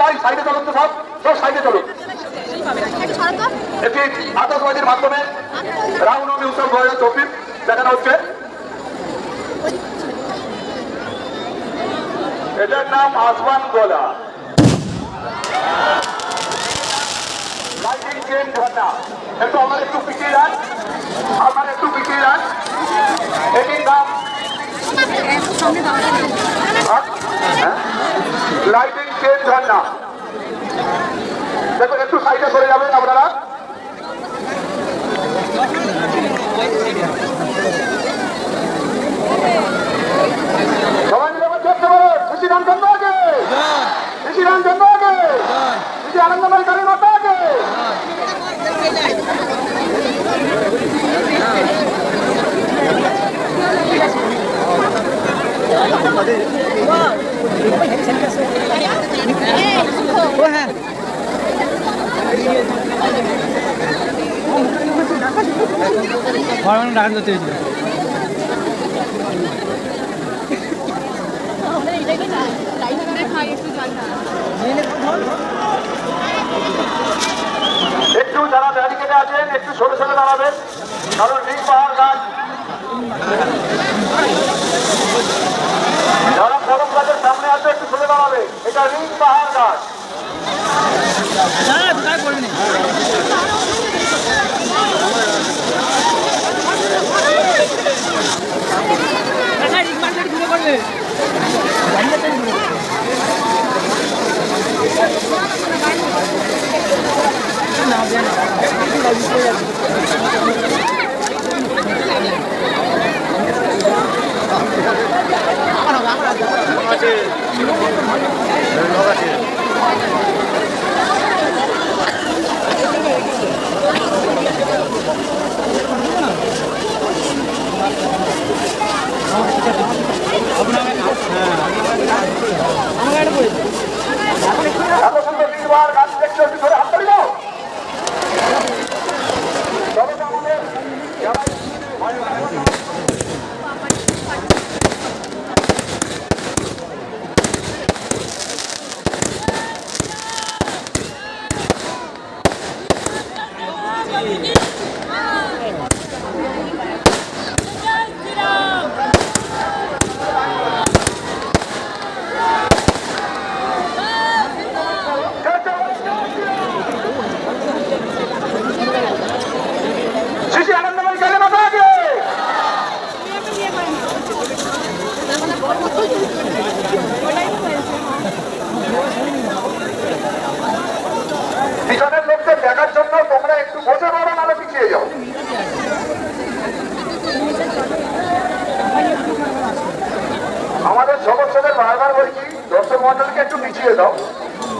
সবাই সাইডে চলুন তো, সব সব সাইডে চলুন। একটি আতশবাজির মাধ্যমে রামনবমী উৎসব 2024 দেখানো হচ্ছে। এটার নাম আসমান গোলা। লাইটিং চেন ঝর্ণা। একটু আমার একটু পিছিয়ে যান, আমার একটু পিছিয়ে যান। এটির নাম লাইটিং চেন ঝর্ণা। দেখুন একটু সাইডে সরে যাবেন আপনারা। সবাই মিলে দেখতে পারেন। খুশি রাম জন্ম আগে, খুশি রাম জন্ম আগে, খুশি আনন্দময় কালী মাতা আগে। ডাক করতে হয়েছিল। একটু যারা ব্যারিকেডে আছেন একটু সরে সরে দাঁড়াবেন, কারণ রিং পাহাড় গাছ, যারা কলম গাছের সামনে আছে একটু সরে দাঁড়াবে। এটা রিং পাহাড় গাছ। এত সুন্দর রিং পাহাড় গাছ দেখছো, একটু ধরে হাত তালি দাও। তবে তো আমাদের যারা শ্রী আনন্দময় কালী মাতা আগে। পিছনের লোকদের দেখার জন্য তোমরা একটু বসে পড়ো, নাহলে পিছিয়ে যাও। আমাদের সদস্যদের বারবার বলছি দর্শক মন্ডলকে একটু পিছিয়ে দাও,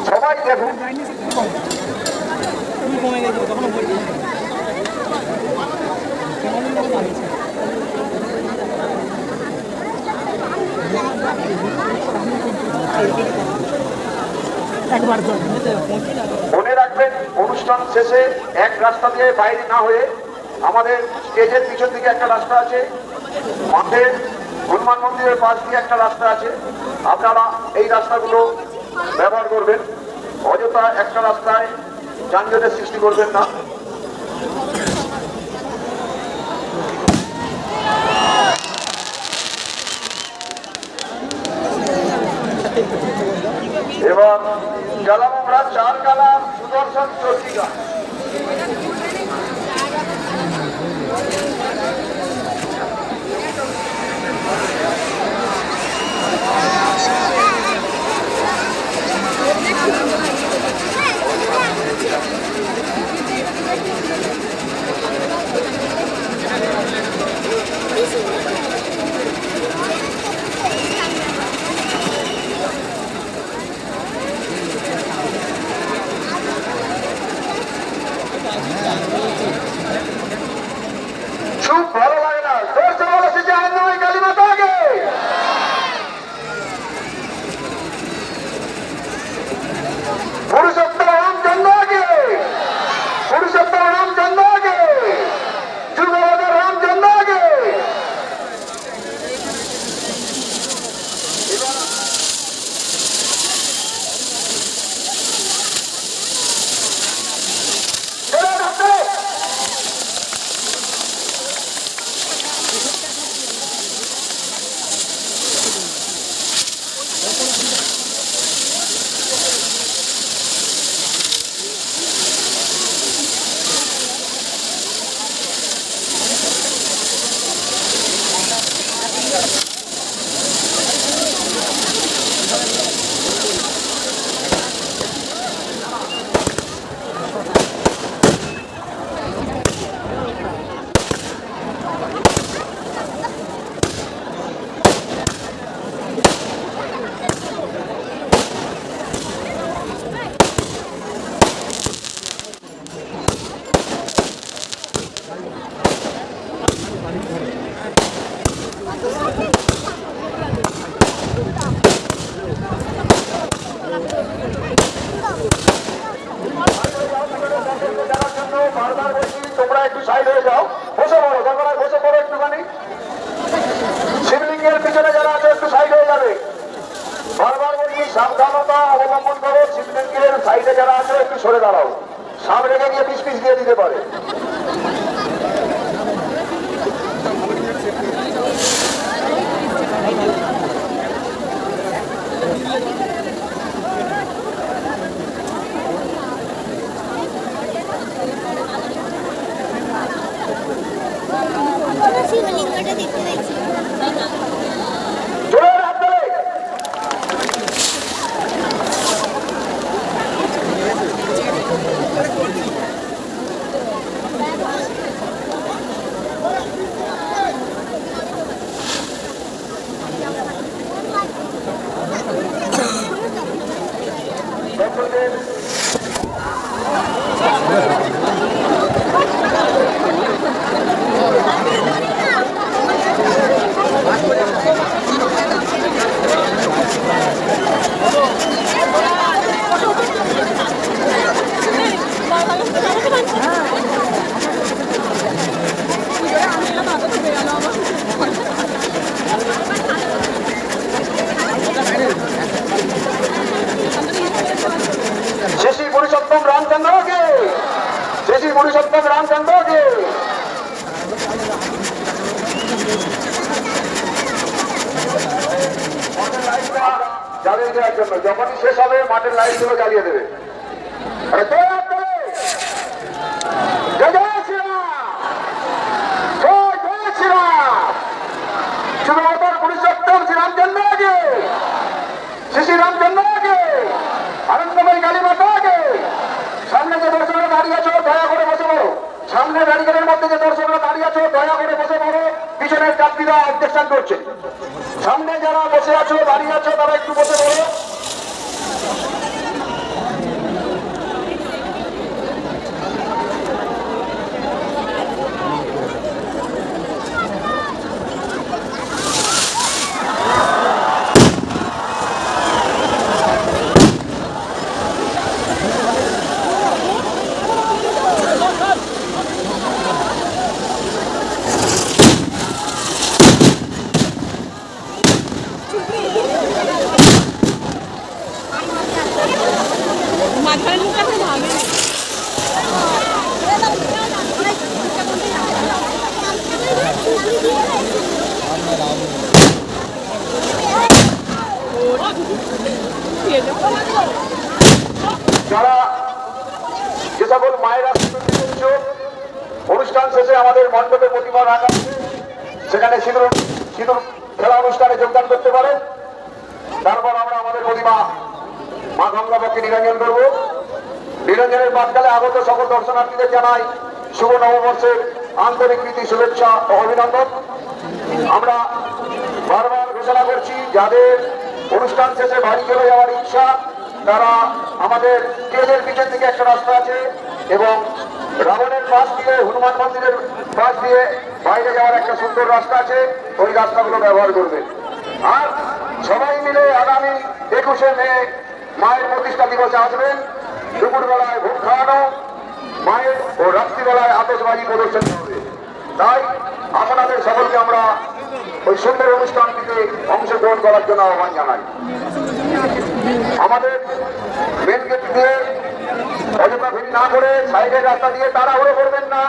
সবাই দেখুন। মনে রাখবেন, অনুষ্ঠান শেষে এক রাস্তা দিয়ে বাইরে না হয়ে আমাদের স্টেজের পিছন দিকে একটা রাস্তা আছে, মাঠের হনুমান মন্দিরের পাশ দিয়ে একটা রাস্তা আছে। আপনারা এই রাস্তাগুলো ব্যবহার করবেন, অযথা একটা রাস্তায় যানজটের সৃষ্টি করবেন না। এবার গেলাম আমরা চার কালাম সুদর্শন চর্চিকা। করো সিগন্যালের সাইডে যারা আছে একটু সরে দাঁড়াও, সামনে রেখে গিয়ে পিস পিস দিয়ে দিতে পারে। শিবলিঙ্গটা দেখতে পাচ্ছি। জোরে হাত তোলে। দর্শকদের শেষী পুরুষোত্তম রামচন্দ্রকে, শেষী পুরুষোত্তম রামচন্দ্রকে। মাঠের লাইটটা জ্বালিয়ে দেওয়ার জন্য যখনই শেষ হবে মাঠের লাইটগুলো জ্বালিয়ে দেবে। আরে জয় হাত তোলে। জয় জয় শ্রীরাম, জয় জয় শ্রীরাম। শুধুমাত্র পুরুষোত্তম শ্রীরামচন্দ্রকে, শ্রী রামচন্দ্রকে, আনন্দময়ী কালী মাতাকে। সামনে যে দর্শকরা দাঁড়িয়ে আছো দয়া করে বসে পড়ো, সামনে ব্যারিকেডের মধ্যে যে দর্শকরা দাঁড়িয়ে আছো দয়া করে বসে পড়ো, পিছনের যাত্রীরা অবজেকশন করছে। সামনে যারা বসে আছো দাঁড়িয়ে আছো তারা একটু বসে পড়ো। মাথায় লুকাতে ভাবে যারা যে সকল মায়েরা অনুষ্ঠান শেষে আমাদের মণ্ডপে প্রতিমা রাখা আছে, সেখানে সিঁদুর সিঁদুর খেলা অনুষ্ঠানে যোগদান করতে পারে। তারপর আমরা আমাদের প্রতিমা মা গঙ্গাপক্ষে নিরঞ্জন করবো। নিরঞ্জনের প্রাক্কালে আগত সকল দর্শনার্থীদের জানাই শুভ নববর্ষের আন্তরিক প্রীতি শুভেচ্ছা ও অভিনন্দন। আমরা বারবার ঘোষণা করছি যাদের অনুষ্ঠান শেষে বাড়ি চলে যাওয়ার ইচ্ছা তারা আমাদের স্টেজের পিছন থেকে একটা রাস্তা আছে এবং রাবণের পাশ দিয়ে হনুমান মন্দিরের পাশ দিয়ে বাইরে যাওয়ার একটা সুন্দর রাস্তা আছে, ওই রাস্তাগুলো ব্যবহার করবেন। আর সবাই মিলে আগামী 21শে মে মায়ের প্রতিষ্ঠা দিবসে আসবেন। দুপুরবেলায় ভোগ খাওয়ানো, মায়ের ও রাত্রিবেলায় আতশবাজি প্রদর্শন হবে। তাই আপনাদের সকলকে আমরা ওই সুন্দর অনুষ্ঠানটিতে অংশগ্রহণ করার জন্য আহ্বান জানাই। আমাদের মেন গেট দিয়ে অযথা ভিড় না করে সাইডের রাস্তা দিয়ে তাড়াহুড়ো করবেন না।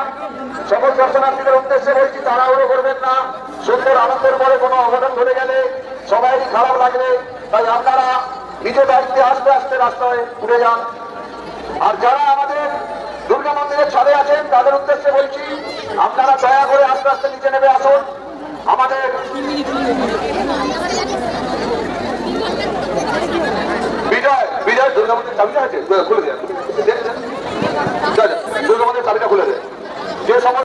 সকল দর্শনার্থীদের উদ্দেশ্যে বলছি তাড়াহুড়ো করবেন না। সুন্দর আনন্দের পরে কোনো অঘটন ঘটে গেলে সবাইই খারাপ লাগবে। তাই আপনারা নিজ দায়িত্বে আস্তে আস্তে রাস্তায় উঠে যান। আর যারা আমাদের দুর্গা মন্দিরের ছাদে আছেন তাদের উদ্দেশ্যে বলছি আপনারা দয়া করে আস্তে আস্তে নিচে নেমে আসুন। আমাদের বিজয় বিজয় দুর্গা মন্দির চাবিটা আছে, খুলে দেন।